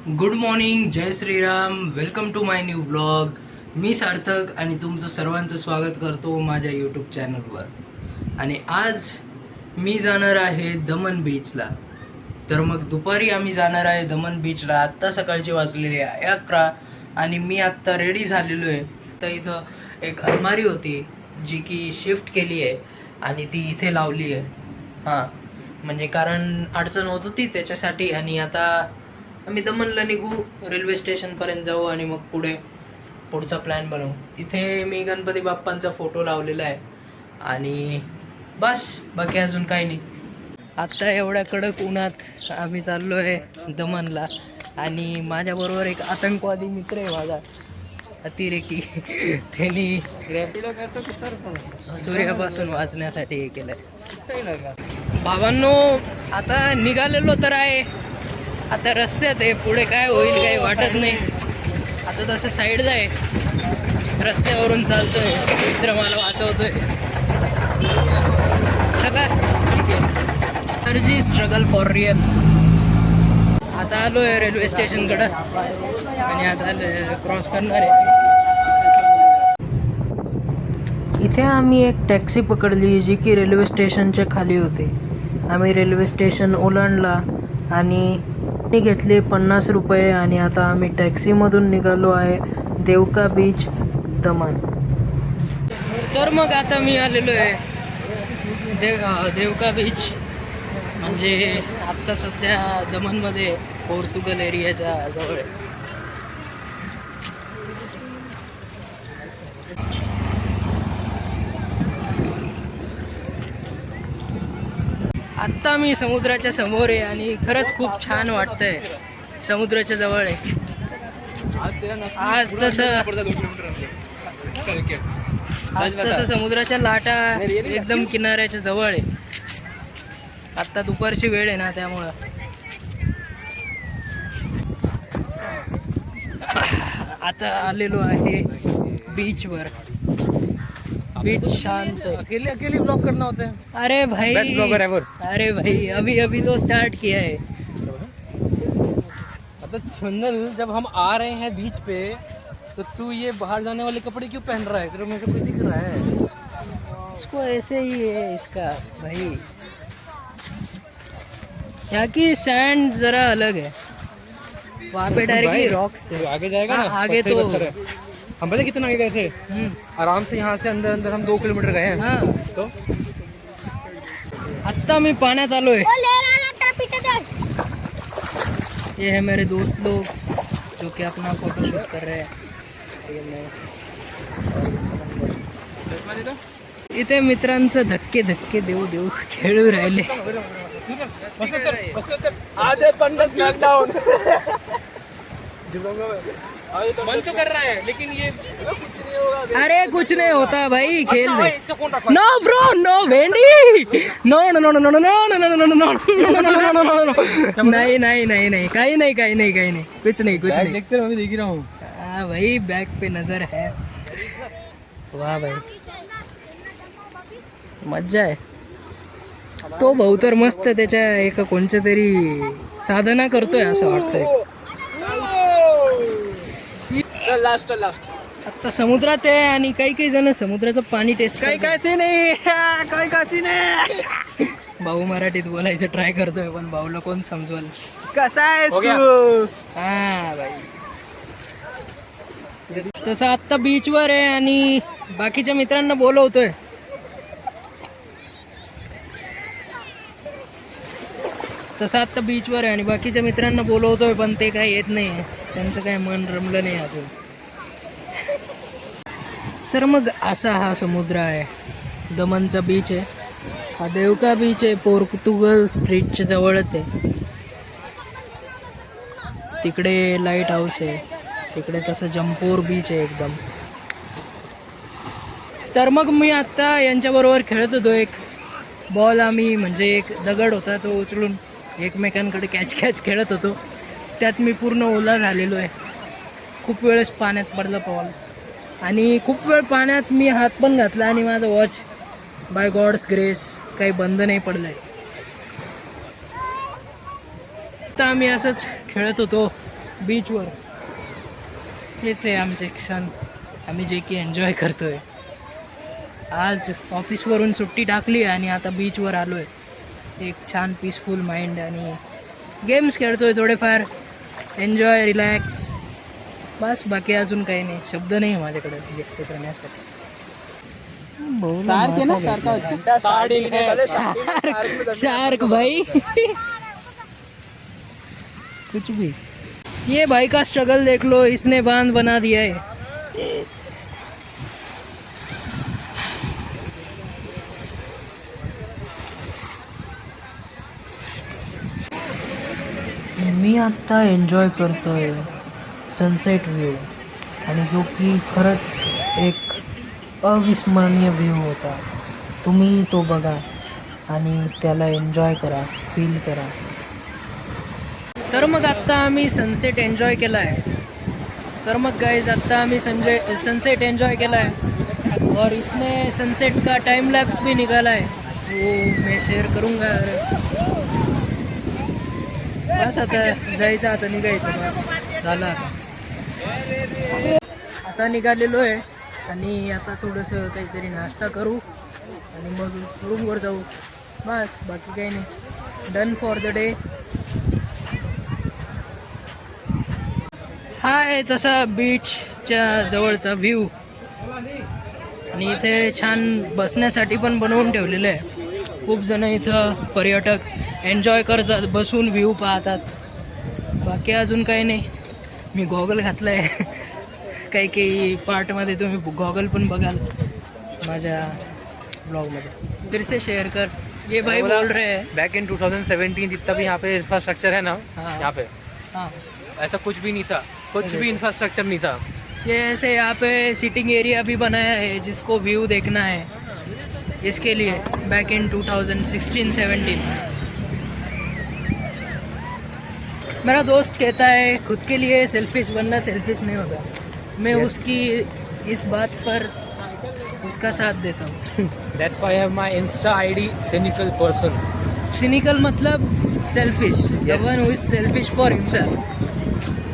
Good morning, जय Shriram. Welcome to my new blog. मी सार्थक आणि तुमचं सर्वांचं स्वागत करतो माझ्या यूट्यूब चॅनलवर. आणि आज मी जाणार आहे दमन बीचला. तर मग दुपारी आम्ही जाणार आहे दमन बीचला. आत्ता सकाळची वाजलेली आहे 11 आणि मी आत्ता रेडी झालेलो आहे. तर इथं एक अलमारी होती जी की शिफ्ट केली आहे आणि ती इथे लावली आहे. हां, म्हणजे कारण अडचण होत होती त्याच्यासाठी. आणि आता आम्ही दमनला निघू, रेल्वे स्टेशनपर्यंत जाऊ आणि मग पुढचा प्लॅन बनवू. इथे मी गणपती बाप्पांचा फोटो लावलेला आहे आणि बस, बाकी अजून काही नाही. आत्ता एवढ्या कडक उन्हात आम्ही चाललो आहे दमनला. आणि माझ्याबरोबर एक आतंकवादी मित्र आहे माझा, अतिरेकी. त्यांनी सूर्यापासून वाचण्यासाठी हे केलं आहे. भावांनो, आता निघालेलो तर आहे. आता रस्त्यात आहे, पुढे काय होईल काही वाटत नाही. आता तसं साईड आहे, रस्त्यावरून चालतोय. मित्र मला वाचवतोय. चला ठीक आहे. Energy struggle for real. आता आलो आहे रेल्वे स्टेशनकडं आणि आता क्रॉस करणार आहे. इथे आम्ही एक टॅक्सी पकडली जी की रेल्वे स्टेशनच्या खाली होती. आम्ही रेल्वे स्टेशन ओलांडला आणि घेतले 50 रुपये आणि आता आम्ही टॅक्सीमधून निघालो आहे देवका बीच, दमन. तर मग आता मी आलेलो आहे देवका बीच. म्हणजे आत्ता सध्या दमनमध्ये पोर्तुगल एरियाच्या जवळ आहे. आत्ता मी समुद्राच्या समोर आहे आणि खरंच खूप छान वाटतंय. समुद्राच्या जवळ आहे. आज तसं समुद्राच्या लाटा एकदम किनाऱ्याच्या जवळ आहे. आत्ता दुपारची वेळ आहे ना, त्यामुळं. आता आलेलो आहे बीचवर. बीच शांत. अकेले ब्लॉग करना होता है. अरे भाई, ब्लॉगर है वो. अरे भाई, अभी तो स्टार्ट किया है. मतलब चंदन, जब हम आ रहे हैं बीच पे तो तू ये बाहर जाने वाले कपड़े क्यों पहन रहा है? तेरे में से कोई दिख रहा है? इसको ऐसे ही है इसका भाई. यहाँ की सैंड जरा अलग है. वहाँ पे डायरेक्टली रॉक्स थे. आगे जाएगा ना, आगे तो हम पता कितना आगे गए थे. आराम से यहाँ से अंदर हम 2 किलोमीटर गए हैं. हाँ, तो आत्ता मी पाण्यात आलोय. ये है मेरे दोस्त लोग जो कि अपना फोटो शूट कर रहे हैं. इथे मित्रांचं धक्के देऊ खेळू राहिले. आज लॉकडाउन. मन तो कर रहा है लेकिन ये कुछ नहीं होगा. अरे कुछ नहीं होता भाई, खेल अच्छा, ले. इसका फोन रखो. नो ब्रो, नो भेंडी. No no no no no no no no no no no. नहीं, काही नहीं, कुछ नहीं. देखते रहो, मैं देख ही रहा हूँ. हाँ भाई, बैक पे नजर है. वाह भाई, मज्जा आहे. तो भाऊ तर मस्त त्याच्या एका कोणत्या तरी साधना करतोय असं वाटतंय. लास्ट आता समुद्रात आहे आणि काही जण समुद्राचं पाणी टेस्ट काही काशी नाही. भाऊ मराठीत बोलायचं ट्राय करतोय पण भाऊला कोण समजवल. कसा आहेस तू? हा भाई, तसं आत्ता बीचवर आहे आणि बाकीच्या मित्रांना बोलवतोय. पण ते काही येत नाही. त्यांचं काय मन रमलं नाही अजून. तर मग असा हा समुद्र आहे. दमनचा बीच आहे हा. देवका बीच आहे, पोर्तुगल स्ट्रीटच्या जवळच आहे. तिकडे लाईट हाऊस आहे, तिकडे तसं जंपोर बीच आहे एकदम. तर मग मी आत्ता यांच्याबरोबर खेळत होतो. एक बॉल आम्ही, म्हणजे एक दगड होता तो उचलून एकमेकांकडे कॅच खेळत होतो. त्यात मी पूर्ण ओला झालेलो आहे. खूप वेळेस पाण्यात पडलं बॉल आणि खूप वेळ पाण्यात मी हात पण घातला आणि माझं वॉच बाय गॉड्स ग्रेस काही बंद नाही पडलं आहे. आता आम्ही असंच खेळत होतो बीचवर. हेच आहे आमचे क्षण, आम्ही जे की एन्जॉय करतो आहे. आज ऑफिसवरून सुट्टी टाकली आणि आता बीचवर आलो आहे. एक छान पीसफुल माइंड आणि गेम्स खेळतो आहे थोडेफार, एन्जॉय, रिलॅक्स, बस. बाकी अजून काही नाही, शब्द नाही आहे माझ्याकडे व्यक्त करण्यासाठी. शार्क भाई कुछ भी. ये भाई का स्ट्रगल देख लो, इसने बांध बना दिया है. मी आत्ता एन्जॉय करतोय सनसेट व्ह्यू, आणि जो की खरंच एक अविस्मरणीय व्ह्यू होता. तुम्ही तो बघा आणि त्याला एन्जॉय करा, फील करा. तर मग आत्ता आम्ही सनसेट एन्जॉय केला आहे. तर मग गाइस आत्ता आम्ही सनसेट एन्जॉय केला है और इसने सनसेट का टाइम लैप्स भी निकाला है, वो मैं शेअर करूँगा. बस आता जायचं, आता निघायचं, बस झालं. आता निघालेलो आहे आणि आता थोडंसं काहीतरी नाश्ता करू आणि मग रूमवर जाऊ, बस. बाकी काही नाही, डन फॉर द डे. हा आहे तसा बीचच्या जवळचा व्ह्यू, आणि इथे छान बसण्यासाठी पण बनवून ठेवलेलं आहे. खूप जण इथं पर्यटक एन्जॉय करतात, बसून व्ह्यू पाहतात. बाकी अजून काही नाही. मी गॉगल घातला आहे. काही पार्टमध्ये तुम्ही गॉगल पण बघाल माझ्या ब्लॉगमध्ये. फिर से शेयर कर. ये भाई बोल रहे हैं बैक इन 2017 जितना भी यहाँ पे इंफ्रास्ट्रक्चर है ना, हाँ. यहाँ पे हाँ, ऐसा कुछ भी नहीं था, कुछ भी इंफ्रास्ट्रक्चर नहीं था. ये ऐसे यहाँ पे सिटिंग एरिया भी बनाया है जिसको व्यू देखना है, इसके लिए बैक इन 2016-17. मेरा दोस्त कहता है खुद के लिए सेल्फिश बनना सेल्फिश नहीं होता. मैं उसकी इस बात पर उसका साथ देता हूँ. That's why I have my Insta ID cynical person. Cynical मतलब selfish, the Yes. One who is selfish for himself.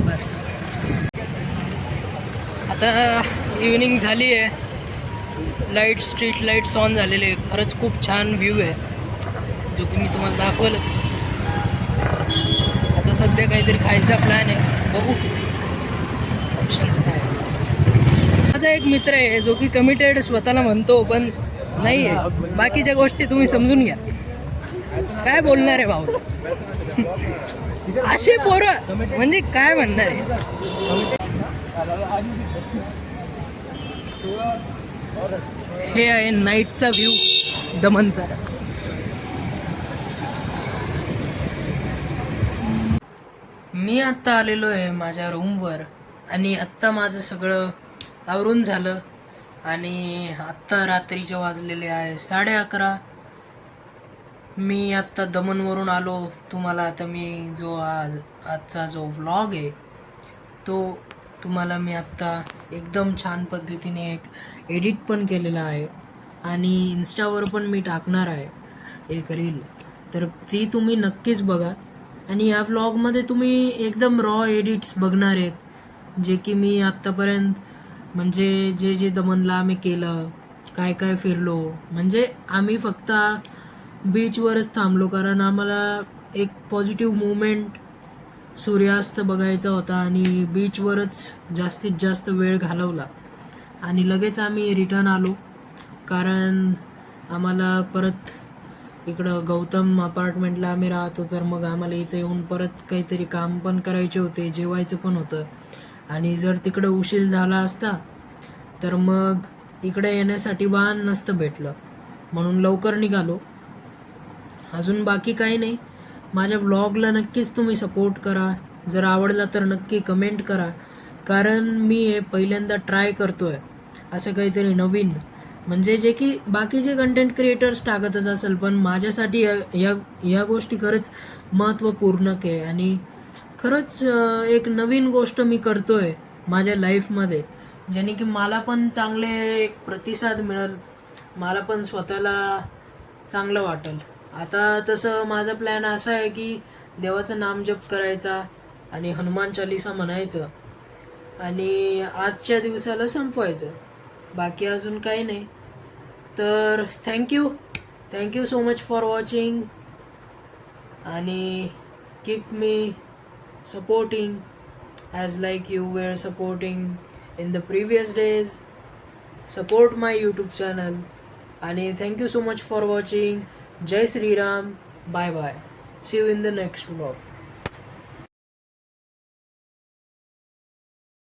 बस. आता इव्हनिंग झाली आहे, लाईट, स्ट्रीट लाईट्स ऑन झालेले आहे. खरंच खूप छान व्ह्यू आहे, जो की मी तुम्हाला दाखवलंच. आता सध्या काहीतरी खायचा प्लॅन आहे, बघू ऑप्शन्स काय. माझा एक मित्र आहे जो की कमिटेड स्वतःला म्हणतो, पण नाही आहे. बाकीच्या गोष्टी तुम्ही समजून घ्या. काय बोलणार आहे भाऊ, असे पोरं म्हणजे काय म्हणणार आहे. हे आहे नाईटचा व्ह्यू दमनचा. मी आत्ता आलेलो आहे माझ्या रूमवर, आणि आत्ता माझं सगळं आवरून झालं, आणि आत्ता रात्रीचे वाजलेले आहे 11:30. मी आत्ता दमनवरून आलो. तुम्हाला आता मी जो आजचा जो व्लॉग आहे तो तुम्हाला मी आत्ता एकदम छान पद्धतीने एक एडिट पण केलेला आहे, आणि इन्स्टावर पण मी टाकणार आहे एक रील. तर ती तुम्ही नक्कीच बघा. आणि या व्लॉगमध्ये तुम्ही एकदम रॉ एडिट्स बघणार आहेत, जे की मी आत्तापर्यंत म्हणजे जे जे दमनला आम्ही केलं, काय काय फिरलो. म्हणजे आम्ही फक्त बीचवरच थांबलो, कारण आम्हाला एक पॉझिटिव्ह मुवमेंट, सूर्यास्त बघायचा होता, आणि बीचवरच जास्तीत जास्त वेळ घालवला. आणि लगेच आम्ही रिटर्न आलो, कारण आम्हाला परत इकडं गौतम अपार्टमेंटला आम्ही राहतो, तर मग आम्हाला इथे येऊन परत काहीतरी काम पण करायचे होते, जेवायचं पण होतं. आणि जर तिकडं उशीर झाला असता तर मग इकडे येण्यासाठी वाहन नसतं भेटलं, म्हणून लवकर निघालो. अजून बाकी काही नाही. माझ्या व्लॉगला नक्कीच तुम्ही सपोर्ट करा. जर आवडला तर नक्की कमेंट करा, कारण मी हे पहिल्यांदा ट्राय करतो आहे असं काहीतरी नवीन. म्हणजे जे की बाकीचे कंटेंट क्रिएटर्स टाकतच असेल, पण माझ्यासाठी या गोष्टी खरंच महत्त्वपूर्ण आहे, आणि खरंच एक नवीन गोष्ट मी करतो आहे माझ्या लाईफमध्ये, ज्याने की मला पण चांगले एक प्रतिसाद मिळेल, मला पण स्वतःला चांगलं वाटेल. आता तसं माझा प्लॅन असा आहे की देवाचं नामजप करायचा, आणि हनुमान चालिसा म्हणायचं आणि आजच्या दिवसाला संपवायचं. बाकी अजून काही नाही. तर thank you so much for watching आणि keep me supporting as like you were supporting in the previous days. Support my YouTube channel and thank you so much for watching. Jai Sri Ram. Bye bye. See you in the next vlog.